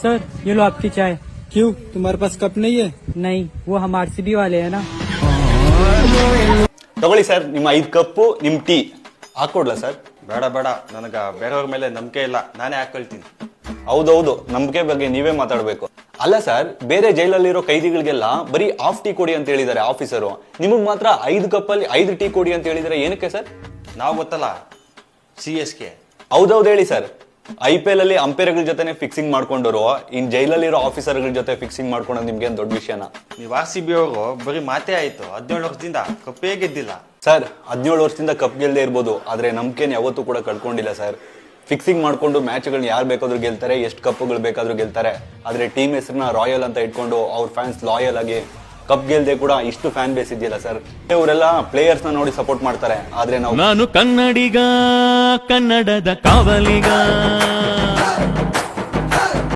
Sir ये लो आपकी चाय। क्यों, तुम्हारे पास कप नहीं है? नहीं, वो हम आरसीबी वाले हैं ना। ತಗೊಳ್ಳಿ ಸರ್, ನಿಮ್ಮ 5 ಕಪ್ಪು ನಿಮ್ ಟೀ ಹಾಕೊಡ್ಲಾ ಸರ್? ಬೇಡ ಬೇಡ, ನನಗ ಬೇರೆಯವ್ರ ಮೇಲೆ ನಂಬಿಕೆ ಇಲ್ಲ, ನಾನೇ ಹಾಕೊಳ್ತೀನಿ. ಹೌದೌದು, ನಂಬಿಕೆ ಬಗ್ಗೆ ನೀವೇ ಮಾತಾಡ್ಬೇಕು. ಅಲ್ಲ ಸರ್, ಬೇರೆ ಜೈಲಲ್ಲಿರೋ ಕೈದಿಗಳಿಗೆಲ್ಲ ಬರೀ ಹಾಫ್ ಟೀ ಕೊಡಿ ಅಂತ ಹೇಳಿದ್ದಾರೆ ಆಫೀಸರು, ನಿಮಗ್ ಮಾತ್ರ 5 ಕಪ್ಪಲ್ಲಿ 5 ಟೀ ಕೊಡಿ ಅಂತ ಹೇಳಿದ್ರೆ ಏನಕ್ಕೆ ಸರ್? ನಾವು ಗೊತ್ತಲ್ಲ, CSK. ಹೌದೌದು ಹೇಳಿ ಸರ್. IPL ಅಲ್ಲಿ ಅಂಪೈರ್ಗಳ ಜೊತೆ ಫಿಕ್ಸಿಂಗ್ ಮಾಡ್ಕೊಂಡವರು ಇನ್ ಜೈಲಲ್ಲಿರೋ ಆಫೀಸರ್ಗಳ ಜೊತೆ ಫಿಕ್ಸಿಂಗ್ ಮಾಡ್ಕೊಂಡೋದು ನಿಮ್ಗೆ ದೊಡ್ಡ ವಿಷಯನ? ನೀವು RCB ಅವರು ಬರೀ ಮಾತೇ ಆಯ್ತು, 17 ವರ್ಷದಿಂದ ಕಪ್ಪೇ ಗೆದ್ದಿಲ್ಲ. ಸರ್, 17 ವರ್ಷದಿಂದ ಕಪ್ ಗೆಲ್ದೇ ಇರ್ಬೋದು, ಆದ್ರೆ ನಂಬಿಕೆನ ಯಾವತ್ತೂ ಕೂಡ ಕಳ್ಕೊಂಡಿಲ್ಲ ಸರ್. ಫಿಕ್ಸಿಂಗ್ ಮಾಡ್ಕೊಂಡು ಮ್ಯಾಚ್ಗಳನ್ನ ಯಾರು ಬೇಕಾದ್ರೂ ಗೆಲ್ತಾರೆ, ಎಷ್ಟು ಕಪ್ಪುಗಳು ಬೇಕಾದ್ರೂ ಗೆಲ್ತಾರೆ. ಆದ್ರೆ ಟೀಮ್ ಹೆಸರನ್ನ ರಾಯಲ್ ಅಂತ ಇಟ್ಕೊಂಡು ಅವ್ರ ಫ್ಯಾನ್ಸ್ ಲಾಯಲ್ ಆಗಿ ಕಪ್ ಗೆಲ್ದೆ ಕೂಡ ಇಷ್ಟು ಫ್ಯಾನ್ ಬೇಸ್ ಇದೆಯಲ್ಲ ಸರ್. ಇವರೆಲ್ಲ ಪ್ಲೇಯರ್ಸ್ ನ ನೋಡಿ ಸಪೋರ್ಟ್ ಮಾಡ್ತಾರೆ, ಆದ್ರೆ ನಾನು ಕನ್ನಡಿಗ, ಕನ್ನಡದ ಕಾವಲಿಗ.